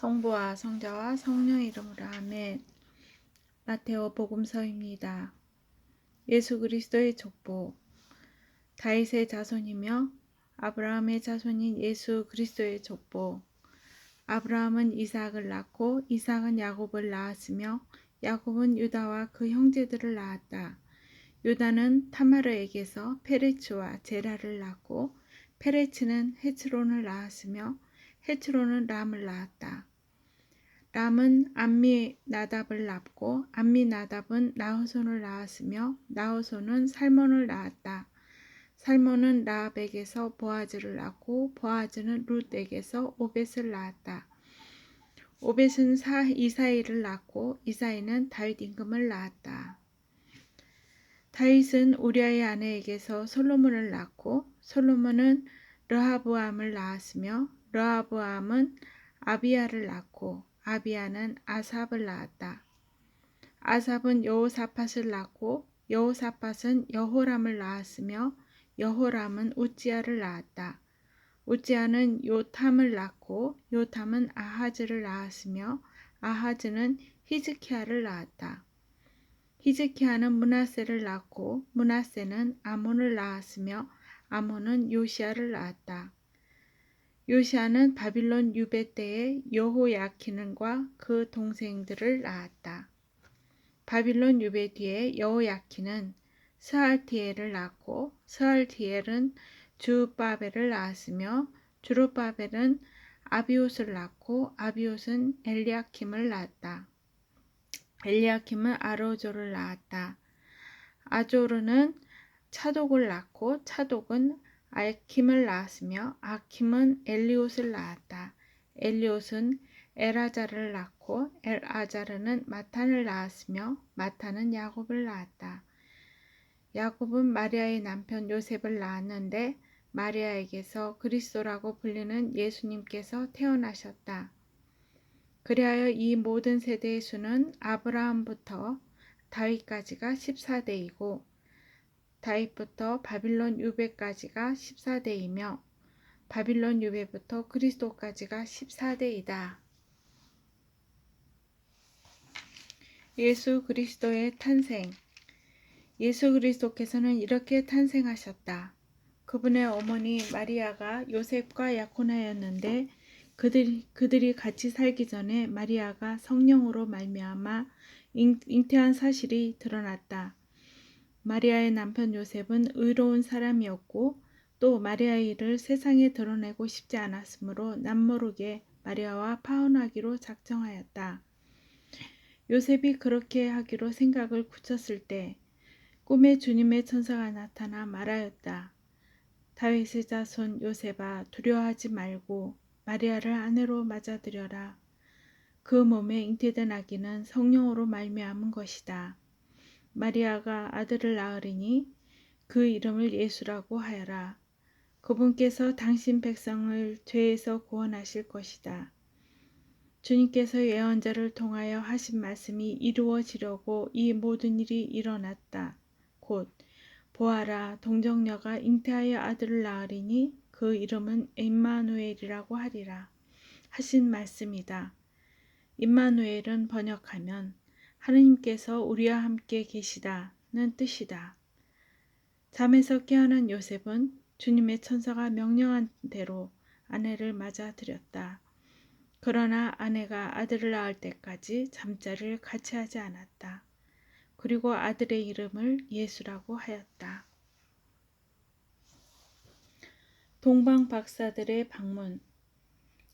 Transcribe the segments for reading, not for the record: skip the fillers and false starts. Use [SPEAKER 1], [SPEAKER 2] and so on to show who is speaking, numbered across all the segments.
[SPEAKER 1] 성부와 성자와 성령 이름으로 아멘. 마테오 복음서입니다. 예수 그리스도의 족보. 다윗의 자손이며 아브라함의 자손인 예수 그리스도의 족보. 아브라함은 이삭을 낳고 이삭은 야곱을 낳았으며 야곱은 유다와 그 형제들을 낳았다. 유다는 타마르에게서 페레츠와 제라를 낳고 페레츠는 헤츠론을 낳았으며 헤츠론은 람을 낳았다. 람은 암미나답을 낳고 암미나답은 나호손을 낳았으며 나호손은 살몬을 낳았다. 살몬은 라합에게서 보아즈를 낳고 보아즈는 룻에게서 오벳을 낳았다. 오벳은 이사이를 낳고 이사이는 다윗 임금을 낳았다. 다윗은 우리아의 아내에게서 솔로몬을 낳고 솔로몬은 르하브암을 낳았으며 르하브암은 아비야를 낳고 아비야는 아삽을 낳았다. 아삽은 여호사밧을 낳고 여호사밧은 여호람을 낳았으며 여호람은 우찌야를 낳았다. 우찌야는 요탐을 낳고 요탐은 아하즈를 낳았으며 아하즈는 히즈키야를 낳았다. 히즈키야는 므낫세를 낳고 므낫세는 아몬을 낳았으며 아몬은 요시야를 낳았다. 요시야는 바빌론 유배 때에 여호야킨과 그 동생들을 낳았다. 바빌론 유배 뒤에 여호야킨은 스알티엘을 낳고 스알티엘은 주바벨을 낳았으며 주르바벨은 아비옷을 낳고 아비옷은 엘리야킴을 낳았다. 엘리야킴은 아로조를 낳았다. 아조르는 차독을 낳고 차독은 아킴을 낳았으며 아킴은 엘리옷을 낳았다. 엘리옷은 엘아자를 낳고 엘아자르는 마탄을 낳았으며 마탄은 야곱을 낳았다. 야곱은 마리아의 남편 요셉을 낳았는데 마리아에게서 그리스도라고 불리는 예수님께서 태어나셨다. 그리하여 이 모든 세대의 수는 아브라함부터 다윗까지가 14대이고 다윗부터 바빌론 유배까지가 14대이며 바빌론 유배부터 그리스도까지가 14대이다. 예수 그리스도의 탄생. 예수 그리스도께서는 이렇게 탄생하셨다. 그분의 어머니 마리아가 요셉과 약혼하였는데 그들이 같이 살기 전에 마리아가 성령으로 말미암아 잉태한 사실이 드러났다. 마리아의 남편 요셉은 의로운 사람이었고 또 마리아의 일을 세상에 드러내고 싶지 않았으므로 남모르게 마리아와 파혼하기로 작정하였다. 요셉이 그렇게 하기로 생각을 굳혔을 때 꿈에 주님의 천사가 나타나 말하였다. 다윗의 자손 요셉아, 두려워하지 말고 마리아를 아내로 맞아들여라. 그 몸에 잉태된 아기는 성령으로 말미암은 것이다. 마리아가 아들을 낳으리니 그 이름을 예수라고 하여라. 그분께서 당신 백성을 죄에서 구원하실 것이다. 주님께서 예언자를 통하여 하신 말씀이 이루어지려고 이 모든 일이 일어났다. 곧 보아라, 동정녀가 잉태하여 아들을 낳으리니 그 이름은 임마누엘이라고 하리라 하신 말씀이다. 임마누엘은 번역하면 하느님께서 우리와 함께 계시다는 뜻이다. 잠에서 깨어난 요셉은 주님의 천사가 명령한 대로 아내를 맞아들였다. 그러나 아내가 아들을 낳을 때까지 잠자리를 같이 하지 않았다. 그리고 아들의 이름을 예수라고 하였다. 동방 박사들의 방문.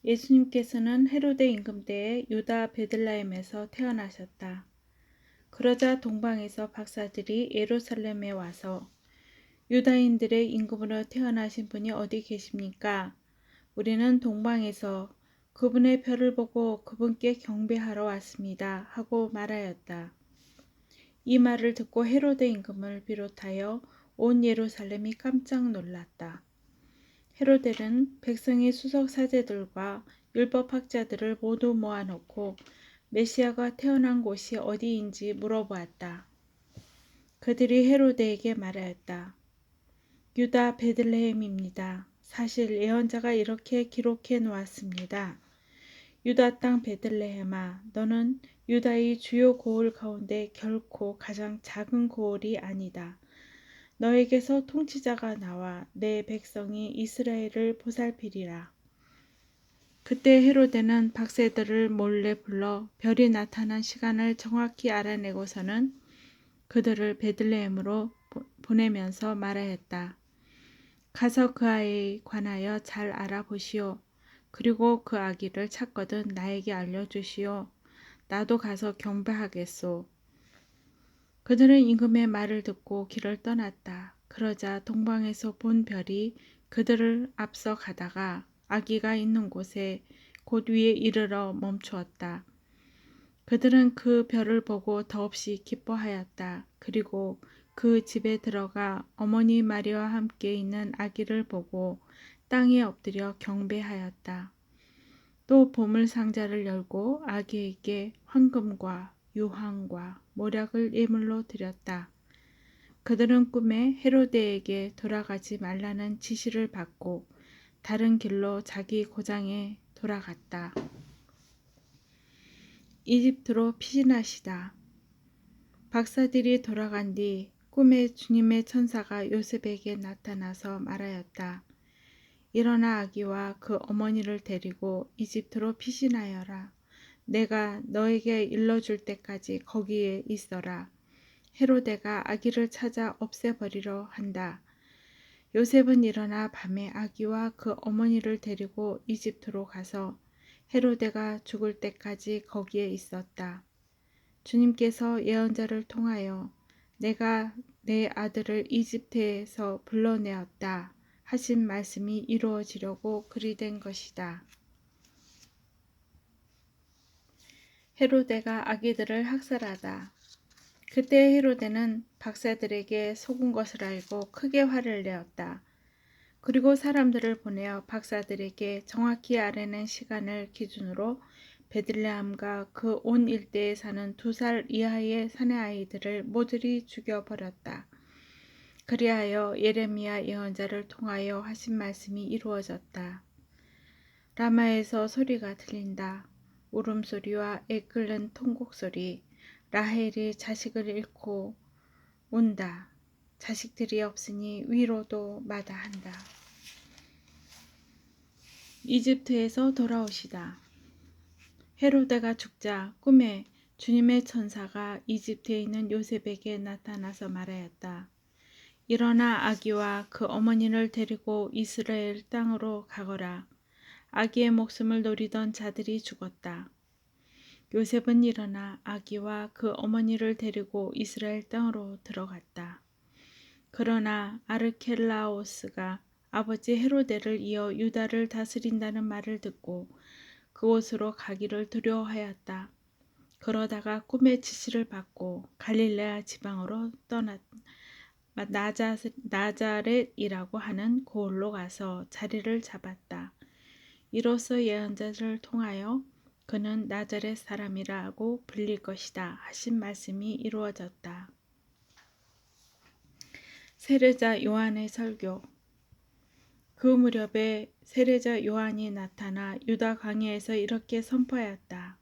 [SPEAKER 1] 예수님께서는 헤로데 임금 때에 유다 베들레헴에서 태어나셨다. 그러자 동방에서 박사들이 예루살렘에 와서 유다인들의 임금으로 태어나신 분이 어디 계십니까? 우리는 동방에서 그분의 별을 보고 그분께 경배하러 왔습니다. 하고 말하였다. 이 말을 듣고 헤로데 임금을 비롯하여 온 예루살렘이 깜짝 놀랐다. 헤로데는 백성의 수석 사제들과 율법학자들을 모두 모아놓고 메시아가 태어난 곳이 어디인지 물어보았다. 그들이 헤로데에게 말하였다. 유다 베들레헴입니다. 사실 예언자가 이렇게 기록해 놓았습니다. 유다 땅 베들레헴아, 너는 유다의 주요 고을 가운데 결코 가장 작은 고을이 아니다. 너에게서 통치자가 나와 내 백성이 이스라엘을 보살피리라. 그때 헤로데는 박새들을 몰래 불러 별이 나타난 시간을 정확히 알아내고서는 그들을 베들레헴으로 보내면서 말하였다. 가서 그 아이에 관하여 잘 알아보시오. 그리고 그 아기를 찾거든 나에게 알려주시오. 나도 가서 경배하겠소. 그들은 임금의 말을 듣고 길을 떠났다. 그러자 동방에서 본 별이 그들을 앞서 가다가 아기가 있는 곳에 곧 위에 이르러 멈추었다. 그들은 그 별을 보고 더없이 기뻐하였다. 그리고 그 집에 들어가 어머니 마리아와 함께 있는 아기를 보고 땅에 엎드려 경배하였다. 또 보물 상자를 열고 아기에게 황금과 유황과 모략을 예물로 드렸다. 그들은 꿈에 헤로데에게 돌아가지 말라는 지시를 받고 다른 길로 자기 고장에 돌아갔다. 이집트로 피신하시다. 박사들이 돌아간 뒤 꿈에 주님의 천사가 요셉에게 나타나서 말하였다. 일어나 아기와 그 어머니를 데리고 이집트로 피신하여라. 내가 너에게 일러줄 때까지 거기에 있어라. 헤로데가 아기를 찾아 없애버리려 한다. 요셉은 일어나 밤에 아기와 그 어머니를 데리고 이집트로 가서 헤로데가 죽을 때까지 거기에 있었다. 주님께서 예언자를 통하여 내가 내 아들을 이집트에서 불러내었다 하신 말씀이 이루어지려고 그리 된 것이다. 헤로데가 아기들을 학살하다. 그때 헤로데는 박사들에게 속은 것을 알고 크게 화를 내었다. 그리고 사람들을 보내어 박사들에게 정확히 알아낸 시간을 기준으로 베들레헴과 그 온 일대에 사는 2살 이하의 사내 아이들을 모조리 죽여버렸다. 그리하여 예레미야 예언자를 통하여 하신 말씀이 이루어졌다. 라마에서 소리가 들린다. 울음소리와 애끓는 통곡소리. 라헬이 자식을 잃고 운다. 자식들이 없으니 위로도 마다한다. 이집트에서 돌아오시다. 헤로데가 죽자 꿈에 주님의 천사가 이집트에 있는 요셉에게 나타나서 말하였다. 일어나 아기와 그 어머니를 데리고 이스라엘 땅으로 가거라. 아기의 목숨을 노리던 자들이 죽었다. 요셉은 일어나 아기와 그 어머니를 데리고 이스라엘 땅으로 들어갔다. 그러나 아르켈라오스가 아버지 헤로데를 이어 유다를 다스린다는 말을 듣고 그곳으로 가기를 두려워하였다. 그러다가 꿈의 지시를 받고 갈릴레아 지방으로 떠났다. 나자렛이라고 하는 고을로 가서 자리를 잡았다. 이로써 예언자를 통하여 그는 나자렛 사람이라고 불릴 것이다 하신 말씀이 이루어졌다. 세례자 요한의 설교. 그 무렵에 세례자 요한이 나타나 유다 광야에서 이렇게 선포하였다.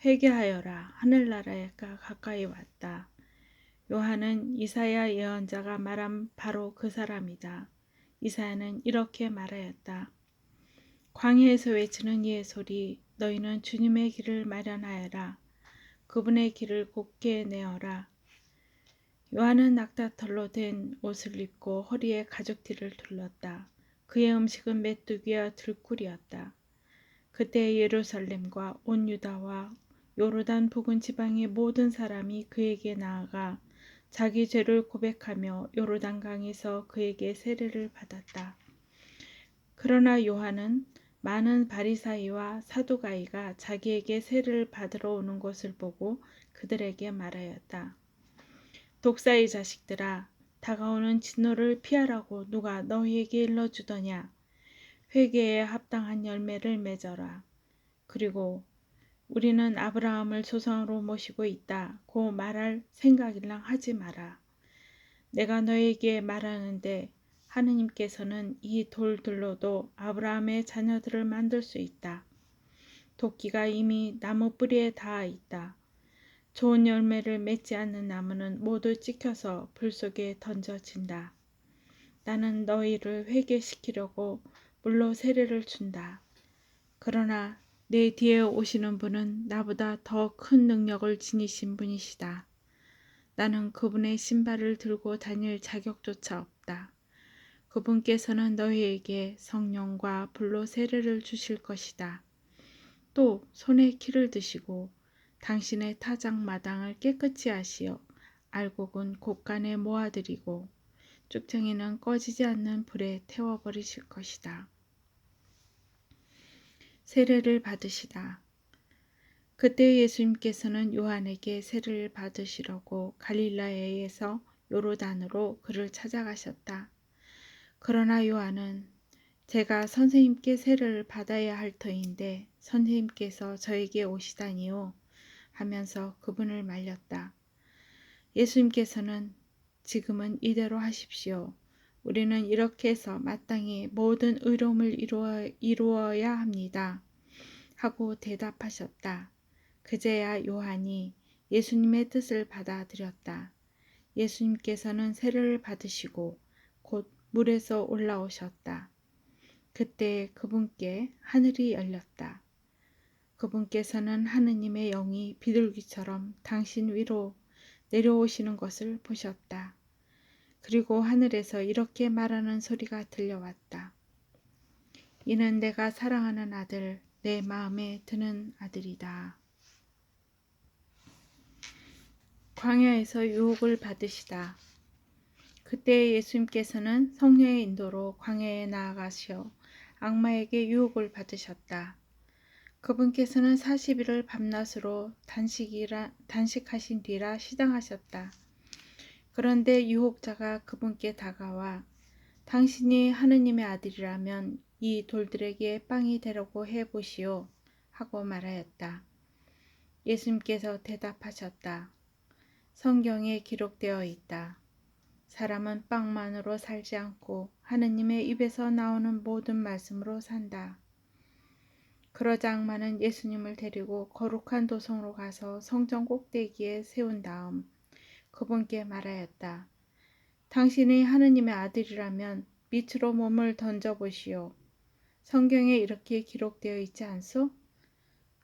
[SPEAKER 1] 회개하여라, 하늘나라가 가까이 왔다. 요한은 이사야 예언자가 말한 바로 그 사람이다. 이사야는 이렇게 말하였다. 광야에서 외치는 이의 소리, 너희는 주님의 길을 마련하여라. 그분의 길을 곧게 내어라. 요한은 낙타털로 된 옷을 입고 허리에 가죽띠를 둘렀다. 그의 음식은 메뚜기와 들꿀이었다. 그때 예루살렘과 온 유다와 요르단 부근 지방의 모든 사람이 그에게 나아가 자기 죄를 고백하며 요르단강에서 그에게 세례를 받았다. 그러나 요한은 많은 바리사이와 사두가이가 자기에게 세례를 받으러 오는 것을 보고 그들에게 말하였다. 독사의 자식들아, 다가오는 진노를 피하라고 누가 너희에게 일러주더냐. 회개에 합당한 열매를 맺어라. 그리고 우리는 아브라함을 조상으로 모시고 있다고 말할 생각이랑 하지 마라. 내가 너에게 말하는데 하느님께서는 이 돌들로도 아브라함의 자녀들을 만들 수 있다. 도끼가 이미 나무 뿌리에 닿아 있다. 좋은 열매를 맺지 않는 나무는 모두 찍혀서 불 속에 던져진다. 나는 너희를 회개시키려고 물로 세례를 준다. 그러나 내 뒤에 오시는 분은 나보다 더 큰 능력을 지니신 분이시다. 나는 그분의 신발을 들고 다닐 자격조차 없다. 그분께서는 너희에게 성령과 불로 세례를 주실 것이다. 또 손에 키를 드시고 당신의 타작마당을 깨끗이 하시어 알곡은 곳간에 모아들이고 쭉정이는 꺼지지 않는 불에 태워버리실 것이다. 세례를 받으시다. 그때 예수님께서는 요한에게 세례를 받으시려고 갈릴라야에서 요르단으로 그를 찾아가셨다. 그러나 요한은 제가 선생님께 세례를 받아야 할 터인데 선생님께서 저에게 오시다니요 하면서 그분을 말렸다. 예수님께서는 지금은 이대로 하십시오. 우리는 이렇게 해서 마땅히 모든 의로움을 이루어야 합니다. 하고 대답하셨다. 그제야 요한이 예수님의 뜻을 받아들였다. 예수님께서는 세례를 받으시고 곧 물에서 올라오셨다. 그때 그분께 하늘이 열렸다. 그분께서는 하느님의 영이 비둘기처럼 당신 위로 내려오시는 것을 보셨다. 그리고 하늘에서 이렇게 말하는 소리가 들려왔다. 이는 내가 사랑하는 아들, 내 마음에 드는 아들이다. 광야에서 유혹을 받으시다. 그때 예수님께서는 성령의 인도로 광야에 나아가시어 악마에게 유혹을 받으셨다. 그분께서는 40일을 밤낮으로 단식하신 뒤라 시장하셨다. 그런데 유혹자가 그분께 다가와 당신이 하느님의 아들이라면 이 돌들에게 빵이 되라고 해보시오 하고 말하였다. 예수님께서 대답하셨다. 성경에 기록되어 있다. 사람은 빵만으로 살지 않고 하느님의 입에서 나오는 모든 말씀으로 산다. 그러자 악마는 예수님을 데리고 거룩한 도성으로 가서 성전 꼭대기에 세운 다음 그분께 말하였다. 당신이 하느님의 아들이라면 밑으로 몸을 던져보시오. 성경에 이렇게 기록되어 있지 않소?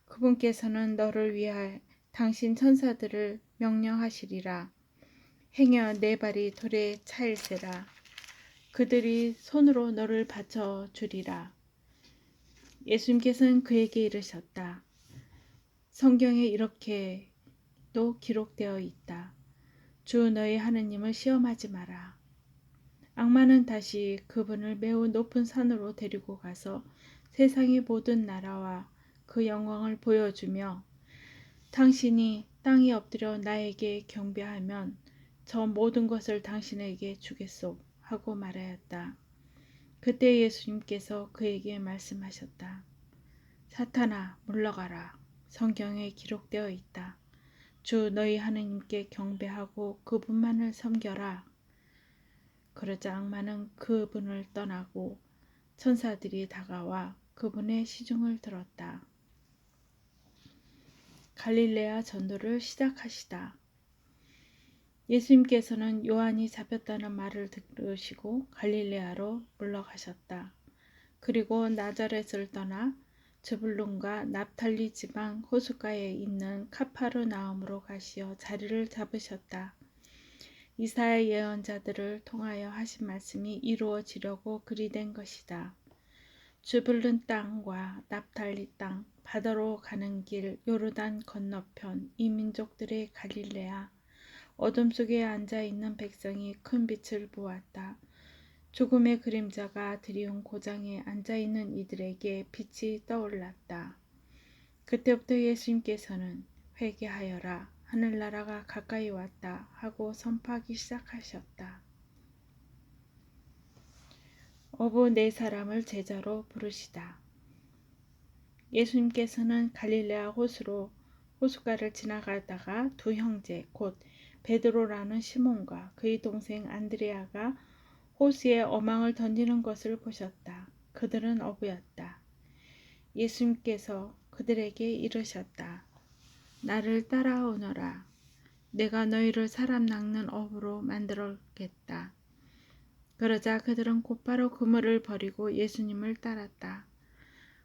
[SPEAKER 1] 그분께서는 너를 위하여 당신 천사들을 명령하시리라. 행여 내 발이 돌에 차일세라. 그들이 손으로 너를 받쳐주리라. 예수님께서는 그에게 이르셨다. 성경에 이렇게도 기록되어 있다. 주 너희 하느님을 시험하지 마라. 악마는 다시 그분을 매우 높은 산으로 데리고 가서 세상의 모든 나라와 그 영광을 보여주며 당신이 땅에 엎드려 나에게 경배하면 저 모든 것을 당신에게 주겠소 하고 말하였다. 그때 예수님께서 그에게 말씀하셨다. 사탄아 물러가라. 성경에 기록되어 있다. 주 너희 하느님께 경배하고 그분만을 섬겨라. 그러자 악마는 그분을 떠나고 천사들이 다가와 그분의 시중을 들었다. 갈릴레아 전도를 시작하시다. 예수님께서는 요한이 잡혔다는 말을 들으시고 갈릴레아로 물러가셨다. 그리고 나자렛을 떠나 즈불론과 납탈리 지방 호숫가에 있는 카파르나움으로 가시어 자리를 잡으셨다. 이사야 예언자들을 통하여 하신 말씀이 이루어지려고 그리 된 것이다. 즈불론 땅과 납탈리 땅, 바다로 가는 길, 요르단 건너편, 이 민족들의 갈릴레아, 어둠 속에 앉아있는 백성이 큰 빛을 보았다. 죽음의 그림자가 드리운 고장에 앉아있는 이들에게 빛이 떠올랐다. 그때부터 예수님께서는 회개하여라, 하늘나라가 가까이 왔다 하고 선포하기 시작하셨다. 어부 네 사람을 제자로 부르시다. 예수님께서는 갈릴레아 호수가를 지나가다가 두 형제 곧 베드로라는 시몬과 그의 동생 안드레아가 호수에 어망을 던지는 것을 보셨다. 그들은 어부였다. 예수님께서 그들에게 이르셨다. 나를 따라오너라. 내가 너희를 사람 낚는 업으로 만들었겠다. 그러자 그들은 곧바로 그물을 버리고 예수님을 따랐다.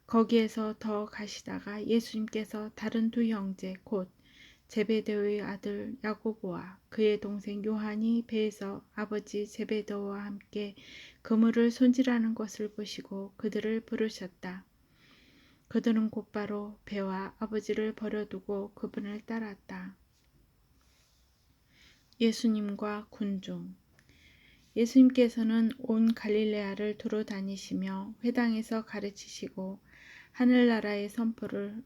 [SPEAKER 1] 거기에서 더 가시다가 예수님께서 다른 두 형제 곧 제베데오의 아들 야고보와 그의 동생 요한이 배에서 아버지 제베데오와 함께 그물을 손질하는 것을 보시고 그들을 부르셨다. 그들은 곧바로 배와 아버지를 버려두고 그분을 따랐다. 예수님과 군중. 예수님께서는 온 갈릴레아를 두루 다니시며 회당에서 가르치시고 하늘나라의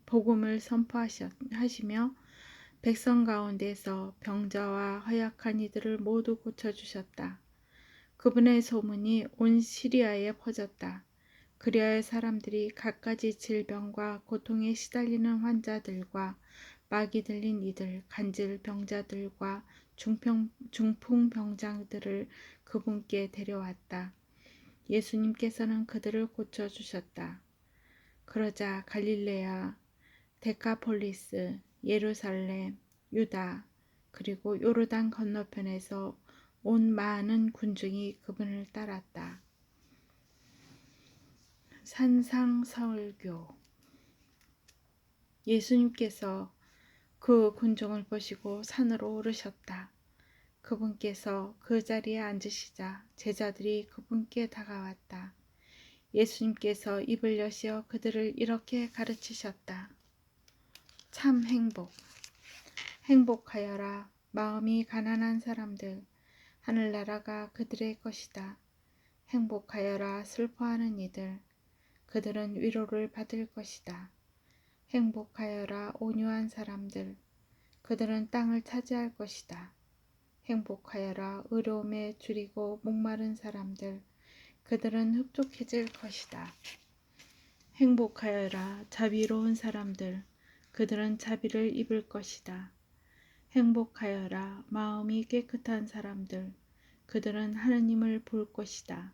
[SPEAKER 1] 복음을 선포하시며 백성 가운데서 병자와 허약한 이들을 모두 고쳐주셨다. 그분의 소문이 온 시리아에 퍼졌다. 그리하여 사람들이 갖가지 질병과 고통에 시달리는 환자들과 마귀 들린 이들, 간질 병자들과 중풍 병장들을 그분께 데려왔다. 예수님께서는 그들을 고쳐주셨다. 그러자 갈릴레아, 데카폴리스, 예루살렘, 유다, 그리고 요르단 건너편에서 온 많은 군중이 그분을 따랐다. 산상설교. 예수님께서 그 군중을 보시고 산으로 오르셨다. 그분께서 그 자리에 앉으시자 제자들이 그분께 다가왔다. 예수님께서 입을 여시어 그들을 이렇게 가르치셨다. 참 행복하여라. 마음이 가난한 사람들, 하늘나라가 그들의 것이다. 행복하여라. 슬퍼하는 이들, 그들은 위로를 받을 것이다. 행복하여라. 온유한 사람들, 그들은 땅을 차지할 것이다. 행복하여라. 의로움에 줄이고 목마른 사람들, 그들은 흡족해질 것이다. 행복하여라. 자비로운 사람들, 그들은 자비를 입을 것이다. 행복하여라. 마음이 깨끗한 사람들, 그들은 하느님을 볼 것이다.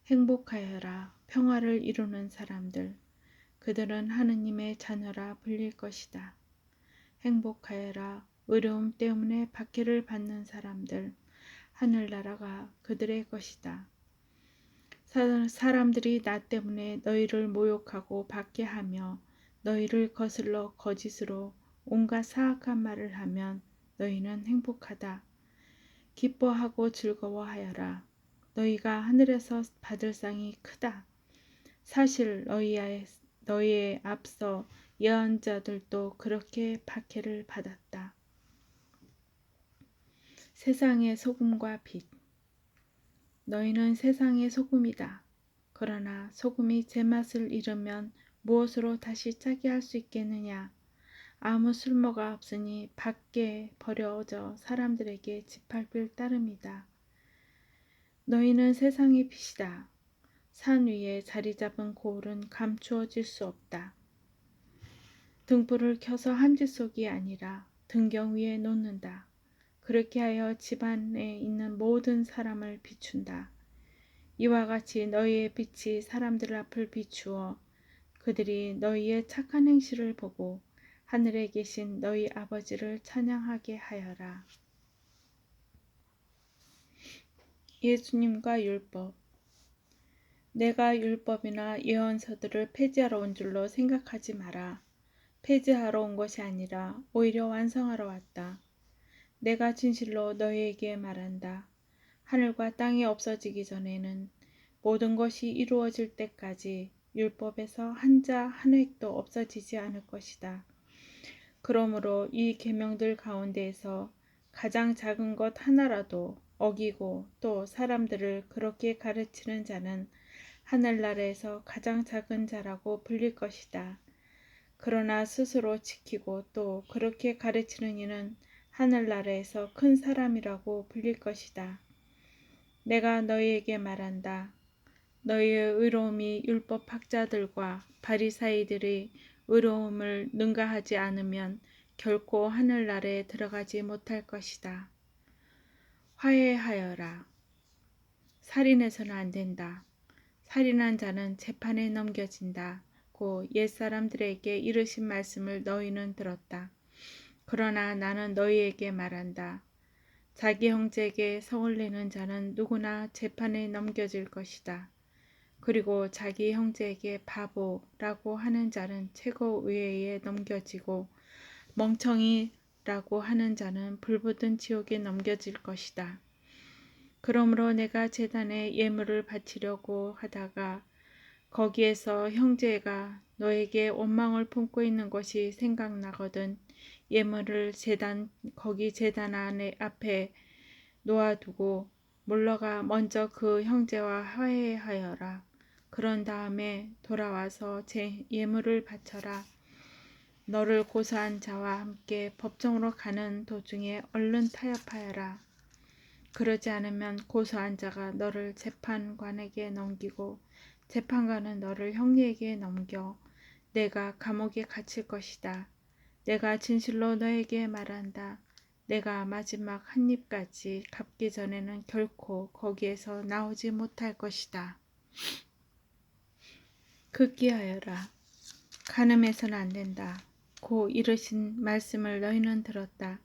[SPEAKER 1] 행복하여라. 평화를 이루는 사람들, 그들은 하느님의 자녀라 불릴 것이다. 행복하여라. 의로움 때문에 박해를 받는 사람들, 하늘나라가 그들의 것이다. 사람들이 나 때문에 너희를 모욕하고 박해하며 너희를 거슬러 거짓으로 온갖 사악한 말을 하면 너희는 행복하다. 기뻐하고 즐거워하여라. 너희가 하늘에서 받을 상이 크다. 사실 너희의 앞서 예언자들도 그렇게 박해를 받았다. 세상의 소금과 빛. 너희는 세상의 소금이다. 그러나 소금이 제맛을 잃으면 무엇으로 다시 짜게 할 수 있겠느냐? 아무 쓸모가 없으니 밖에 버려져 사람들에게 짓밟힐 따름이다. 너희는 세상의 빛이다. 산 위에 자리 잡은 고울은 감추어질 수 없다. 등불을 켜서 함지 속이 아니라 등경 위에 놓는다. 그렇게 하여 집안에 있는 모든 사람을 비춘다. 이와 같이 너희의 빛이 사람들 앞을 비추어 그들이 너희의 착한 행실을 보고 하늘에 계신 너희 아버지를 찬양하게 하여라. 예수님과 율법. 내가 율법이나 예언서들을 폐지하러 온 줄로 생각하지 마라. 폐지하러 온 것이 아니라 오히려 완성하러 왔다. 내가 진실로 너희에게 말한다. 하늘과 땅이 없어지기 전에는 모든 것이 이루어질 때까지 율법에서 한 자 한 획도 없어지지 않을 것이다. 그러므로 이 계명들 가운데에서 가장 작은 것 하나라도 어기고 또 사람들을 그렇게 가르치는 자는 하늘나라에서 가장 작은 자라고 불릴 것이다. 그러나 스스로 지키고 또 그렇게 가르치는 이는 하늘나라에서 큰 사람이라고 불릴 것이다. 내가 너희에게 말한다. 너희의 의로움이 율법학자들과 바리사이들의 의로움을 능가하지 않으면 결코 하늘나라에 들어가지 못할 것이다. 화해하여라. 살인해서는 안 된다. 살인한 자는 재판에 넘겨진다. 받고 옛사람들에게 이르신 말씀을 너희는 들었다. 그러나 나는 너희에게 말한다. 자기 형제에게 성을 내는 자는 누구나 재판에 넘겨질 것이다. 그리고 자기 형제에게 바보라고 하는 자는 최고위에 넘겨지고 멍청이라고 하는 자는 불붙은 지옥에 넘겨질 것이다. 그러므로 내가 제단에 예물을 바치려고 하다가 거기에서 형제가 너에게 원망을 품고 있는 것이 생각나거든 예물을 거기 제단 안에 앞에 놓아두고 물러가 먼저 그 형제와 화해하여라. 그런 다음에 돌아와서 제 예물을 바쳐라. 너를 고소한 자와 함께 법정으로 가는 도중에 얼른 타협하여라. 그러지 않으면 고소한 자가 너를 재판관에게 넘기고 재판관은 너를 형제에게 넘겨 내가 감옥에 갇힐 것이다. 내가 진실로 너에게 말한다. 내가 마지막 한 입까지 갚기 전에는 결코 거기에서 나오지 못할 것이다. 극기하여라. 간음해서는 안 된다. 고 이르신 말씀을 너희는 들었다.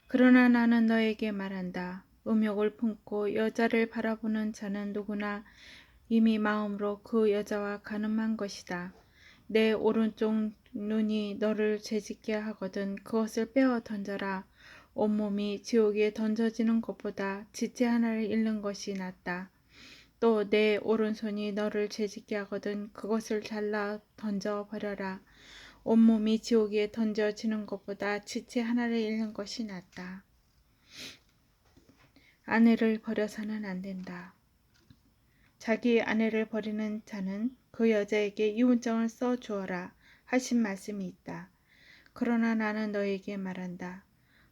[SPEAKER 1] 그러나 나는 너에게 말한다. 음욕을 품고 여자를 바라보는 자는 누구나 이미 마음으로 그 여자와 간음한 것이다. 내 오른쪽 눈이 너를 죄짓게 하거든 그것을 빼어 던져라. 온몸이 지옥에 던져지는 것보다 지체 하나를 잃는 것이 낫다. 또 내 오른손이 너를 죄짓게 하거든 그것을 잘라 던져버려라. 온몸이 지옥에 던져지는 것보다 지체 하나를 잃는 것이 낫다. 아내를 버려서는 안 된다. 자기 아내를 버리는 자는 그 여자에게 이혼장을 써 주어라 하신 말씀이 있다. 그러나 나는 너에게 말한다.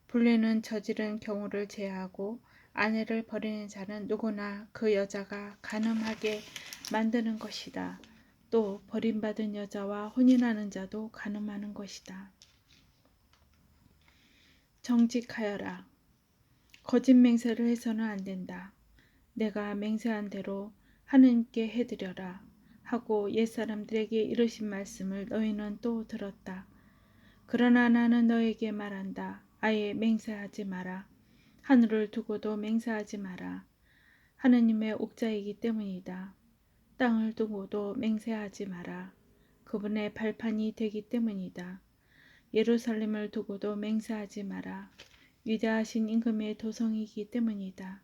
[SPEAKER 1] 불륜은 저지른 경우를 제하고 아내를 버리는 자는 누구나 그 여자가 간음하게 만드는 것이다. 또 버림받은 여자와 혼인하는 자도 간음하는 것이다. 정직하여라. 거짓 맹세를 해서는 안 된다. 내가 맹세한 대로 하느님께 해드려라 하고 옛사람들에게 이르신 말씀을 너희는 또 들었다. 그러나 나는 너에게 말한다. 아예 맹세하지 마라. 하늘을 두고도 맹세하지 마라. 하느님의 옥자이기 때문이다. 땅을 두고도 맹세하지 마라. 그분의 발판이 되기 때문이다. 예루살렘을 두고도 맹세하지 마라. 위대하신 임금의 도성이기 때문이다.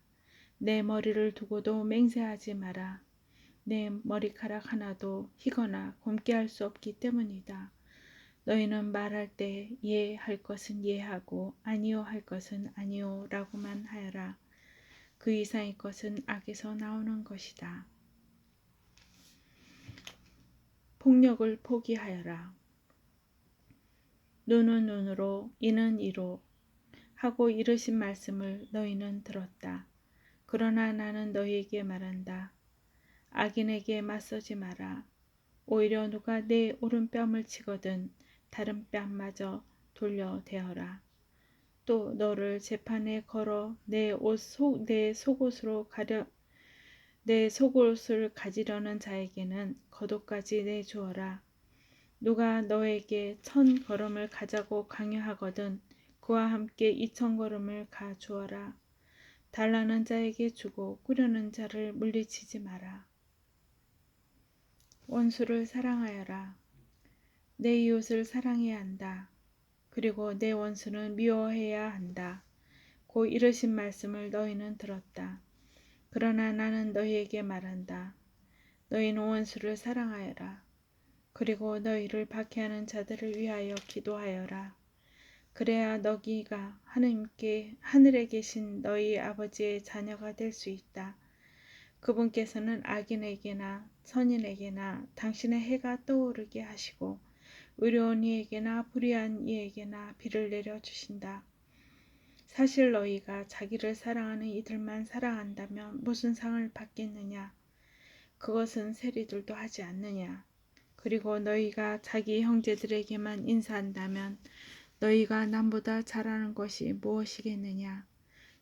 [SPEAKER 1] 내 머리를 두고도 맹세하지 마라. 내 머리카락 하나도 희거나 곪게 할 수 없기 때문이다. 너희는 말할 때 예 할 것은 예 하고 아니요 할 것은 아니요 라고만 하여라. 그 이상의 것은 악에서 나오는 것이다. 폭력을 포기하여라. 눈은 눈으로 이는 이로 하고 이르신 말씀을 너희는 들었다. 그러나 나는 너희에게 말한다. 악인에게 맞서지 마라. 오히려 누가 내 오른뺨을 치거든 다른 뺨마저 돌려 대어라. 또 너를 재판에 걸어 내 속옷을 가지려는 자에게는 겉옷까지 내주어라. 누가 너에게 1000걸음을 가자고 강요하거든 그와 함께 2000걸음을 가주어라. 달라는 자에게 주고 꾸려는 자를 물리치지 마라. 원수를 사랑하여라. 내 이웃을 사랑해야 한다. 그리고 내 원수는 미워해야 한다. 고 이르신 말씀을 너희는 들었다. 그러나 나는 너희에게 말한다. 너희는 원수를 사랑하여라. 그리고 너희를 박해하는 자들을 위하여 기도하여라. 그래야 너희가 하늘에 계신 너희 아버지의 자녀가 될 수 있다. 그분께서는 악인에게나 선인에게나 당신의 해가 떠오르게 하시고 의로운 이에게나 불의한 이에게나 비를 내려주신다. 사실 너희가 자기를 사랑하는 이들만 사랑한다면 무슨 상을 받겠느냐? 그것은 세리들도 하지 않느냐? 그리고 너희가 자기 형제들에게만 인사한다면 너희가 남보다 잘하는 것이 무엇이겠느냐?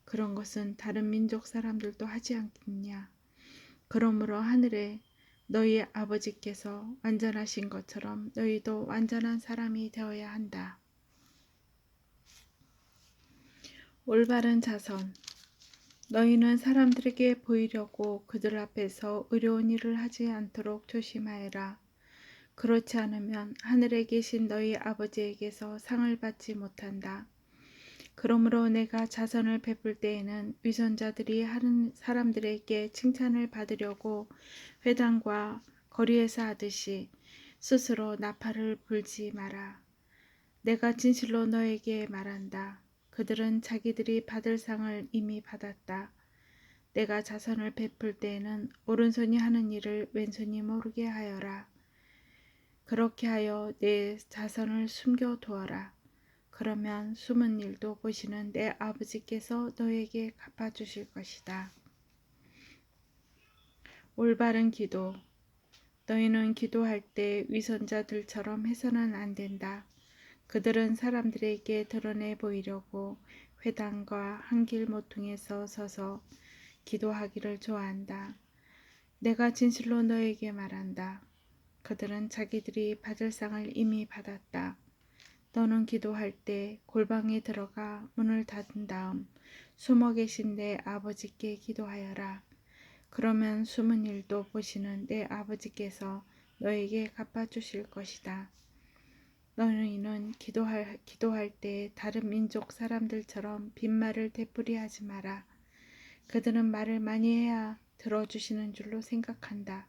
[SPEAKER 1] 그런 것은 다른 민족 사람들도 하지 않겠느냐? 그러므로 하늘에 너희 아버지께서 완전하신 것처럼 너희도 완전한 사람이 되어야 한다. 올바른 자선. 너희는 사람들에게 보이려고 그들 앞에서 의로운 일을 하지 않도록 조심하여라. 그렇지 않으면 하늘에 계신 너희 아버지에게서 상을 받지 못한다. 그러므로 내가 자선을 베풀 때에는 위선자들이 하는 사람들에게 칭찬을 받으려고 회당과 거리에서 하듯이 스스로 나팔을 불지 마라. 내가 진실로 너에게 말한다. 그들은 자기들이 받을 상을 이미 받았다. 내가 자선을 베풀 때에는 오른손이 하는 일을 왼손이 모르게 하여라. 그렇게 하여 내 자선을 숨겨두어라. 그러면 숨은 일도 보시는 내 아버지께서 너에게 갚아주실 것이다. 올바른 기도. 너희는 기도할 때 위선자들처럼 해서는 안 된다. 그들은 사람들에게 드러내 보이려고 회당과 한길 모퉁에서 서서 기도하기를 좋아한다. 내가 진실로 너에게 말한다. 그들은 자기들이 받을 상을 이미 받았다. 너는 기도할 때 골방에 들어가 문을 닫은 다음 숨어 계신 내 아버지께 기도하여라. 그러면 숨은 일도 보시는 내 아버지께서 너에게 갚아주실 것이다. 너희는 기도할 때 다른 민족 사람들처럼 빈말을 되풀이하지 마라. 그들은 말을 많이 해야 들어주시는 줄로 생각한다.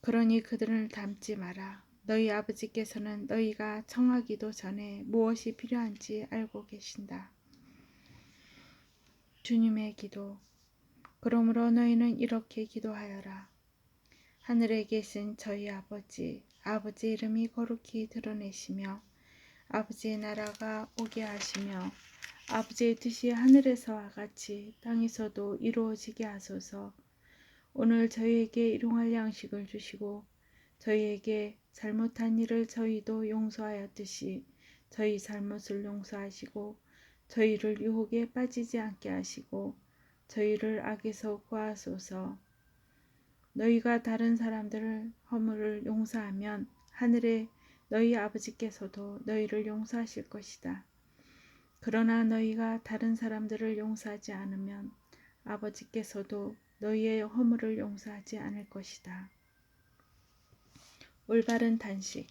[SPEAKER 1] 그러니 그들을 닮지 마라. 너희 아버지께서는 너희가 청하기도 전에 무엇이 필요한지 알고 계신다. 주님의 기도. 그러므로 너희는 이렇게 기도하여라. 하늘에 계신 저희 아버지, 아버지의 이름이 거룩히 드러내시며 아버지의 나라가 오게 하시며 아버지의 뜻이 하늘에서와 같이 땅에서도 이루어지게 하소서. 오늘 저희에게 일용할 양식을 주시고 저희에게 잘못한 일을 저희도 용서하였듯이 저희 잘못을 용서하시고 저희를 유혹에 빠지지 않게 하시고 저희를 악에서 구하소서. 너희가 다른 사람들을 허물을 용서하면 하늘에 너희 아버지께서도 너희를 용서하실 것이다. 그러나 너희가 다른 사람들을 용서하지 않으면 아버지께서도 너희의 허물을 용서하지 않을 것이다. 올바른 단식.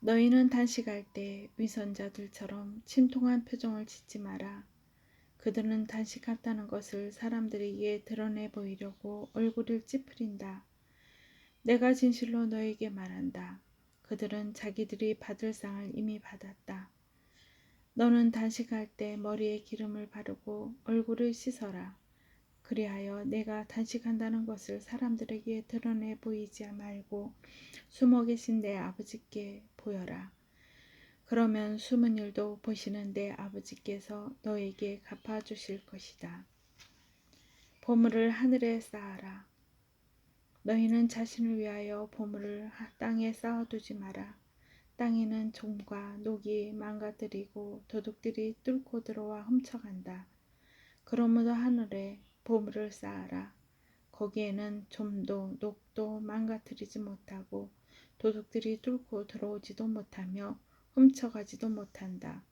[SPEAKER 1] 너희는 단식할 때 위선자들처럼 침통한 표정을 짓지 마라. 그들은 단식한다는 것을 사람들에게 드러내 보이려고 얼굴을 찌푸린다. 내가 진실로 너에게 말한다. 그들은 자기들이 받을 상을 이미 받았다. 너는 단식할 때 머리에 기름을 바르고 얼굴을 씻어라. 그리하여 내가 단식한다는 것을 사람들에게 드러내 보이지 말고 숨어 계신 내 아버지께 보여라. 그러면 숨은 일도 보시는 내 아버지께서 너에게 갚아주실 것이다. 보물을 하늘에 쌓아라. 너희는 자신을 위하여 보물을 땅에 쌓아두지 마라. 땅에는 좀과 녹이 망가뜨리고 도둑들이 뚫고 들어와 훔쳐간다. 그러므로 하늘에 보물을 쌓아라. 거기에는 좀도 녹도 망가뜨리지 못하고 도둑들이 뚫고 들어오지도 못하며 훔쳐가지도 못한다.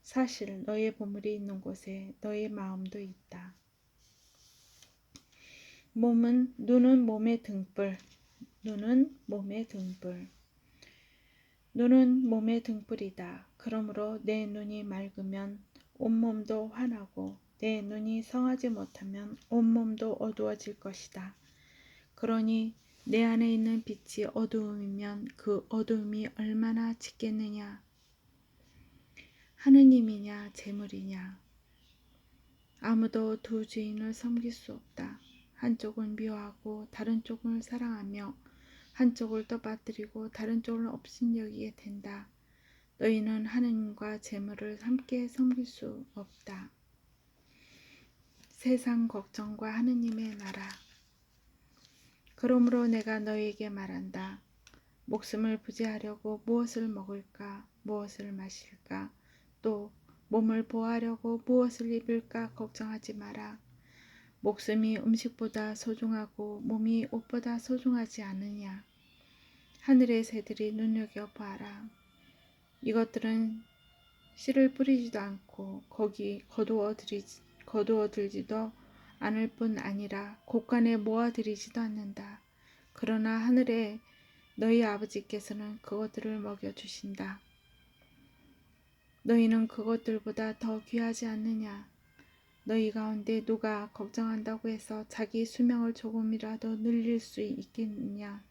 [SPEAKER 1] 사실 너의 보물이 있는 곳에 너의 마음도 있다. 눈은 몸의 등불. 눈은 몸의 등불이다. 그러므로 내 눈이 맑으면 온몸도 환하고 내 눈이 성하지 못하면 온몸도 어두워질 것이다. 그러니 내 안에 있는 빛이 어두움이면 그 어두움이 얼마나 짙겠느냐. 하느님이냐 재물이냐. 아무도 두 주인을 섬길 수 없다. 한쪽을 미워하고 다른 쪽을 사랑하며 한쪽을 떠받들이고 다른 쪽을 업신여기게 된다. 너희는 하느님과 재물을 함께 섬길 수 없다. 세상 걱정과 하느님의 나라. 그러므로 내가 너희에게 말한다. 목숨을 부지하려고 무엇을 먹을까, 무엇을 마실까, 또 몸을 보호하려고 무엇을 입을까 걱정하지 마라. 목숨이 음식보다 소중하고 몸이 옷보다 소중하지 않느냐. 하늘의 새들이 눈여겨보아라. 이것들은 씨를 뿌리지도 않고 거기 거두어들지도 않을 뿐 아니라 곳간에 모아들이지도 않는다. 그러나 하늘에 너희 아버지께서는 그것들을 먹여주신다. 너희는 그것들보다 더 귀하지 않느냐. 너희 가운데 누가 걱정한다고 해서 자기 수명을 조금이라도 늘릴 수 있겠느냐.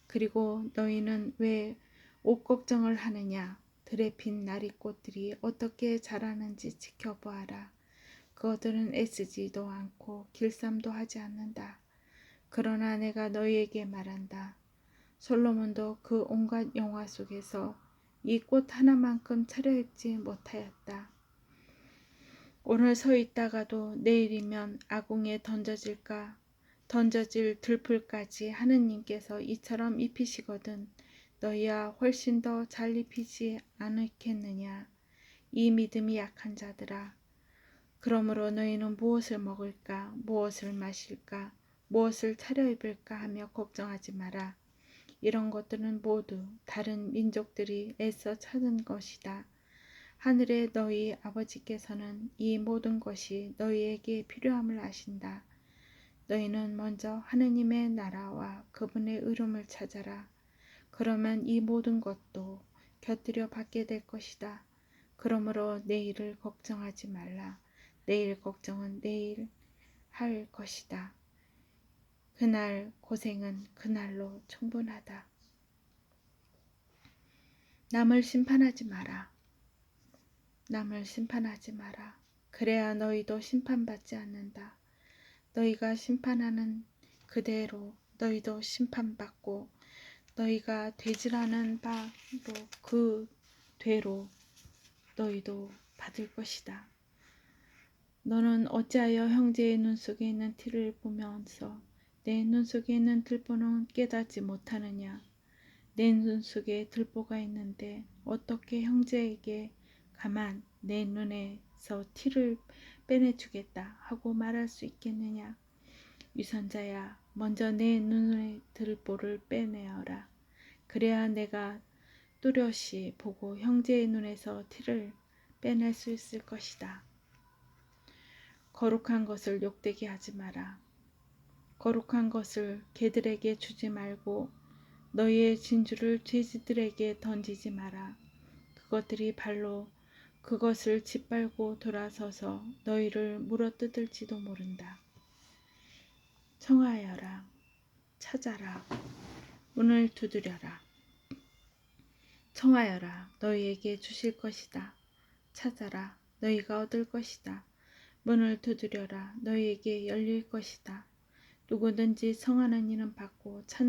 [SPEAKER 1] 그리고 너희는 왜 옷 걱정을 하느냐. 들에 핀 나리꽃들이 어떻게 자라는지 지켜보아라. 그것들은 애쓰지도 않고 길쌈도 하지 않는다. 그러나 내가 너희에게 말한다. 솔로몬도 그 온갖 영화 속에서 이 꽃 하나만큼 차려입지 못하였다. 오늘 서 있다가도 내일이면 아궁에 던져질 들풀까지 하느님께서 이처럼 입히시거든 너희야 훨씬 더 잘 입히지 않겠느냐. 이 믿음이 약한 자들아. 그러므로 너희는 무엇을 먹을까, 무엇을 마실까, 무엇을 차려입을까 하며 걱정하지 마라. 이런 것들은 모두 다른 민족들이 애써 찾은 것이다. 하늘의 너희 아버지께서는 이 모든 것이 너희에게 필요함을 아신다. 너희는 먼저 하느님의 나라와 그분의 의로움을 찾아라. 그러면 이 모든 것도 곁들여 받게 될 것이다. 그러므로 내일을 걱정하지 말라. 내일 걱정은 내일 할 것이다. 그날 고생은 그날로 충분하다. 남을 심판하지 마라. 남을 심판하지 마라. 그래야 너희도 심판받지 않는다. 너희가 심판하는 그대로 너희도 심판받고 너희가 되질하는 바로 그 되로 너희도 받을 것이다. 너는 어찌하여 형제의 눈 속에 있는 티를 보면서 내 눈 속에 있는 들보는 깨닫지 못하느냐. 내 눈 속에 들보가 있는데 어떻게 형제에게 가만 내 눈에서 티를 빼내주겠다 하고 말할 수 있겠느냐. 위선자야, 먼저 내 눈의 들보를 빼내어라. 그래야 내가 뚜렷이 보고 형제의 눈에서 티를 빼낼 수 있을 것이다. 거룩한 것을 욕되게 하지 마라. 거룩한 것을 개들에게 주지 말고 너희의 진주를 돼지들에게 던지지 마라. 그것들이 발로 그것을 짓밟고 돌아서서 너희를 물어뜯을지도 모른다. 청하여라. 찾아라. 문을 두드려라. 청하여라. 너희에게 주실 것이다. 찾아라. 너희가 얻을 것이다. 문을 두드려라. 너희에게 열릴 것이다. 누구든지 청하는 이는 받고 찾는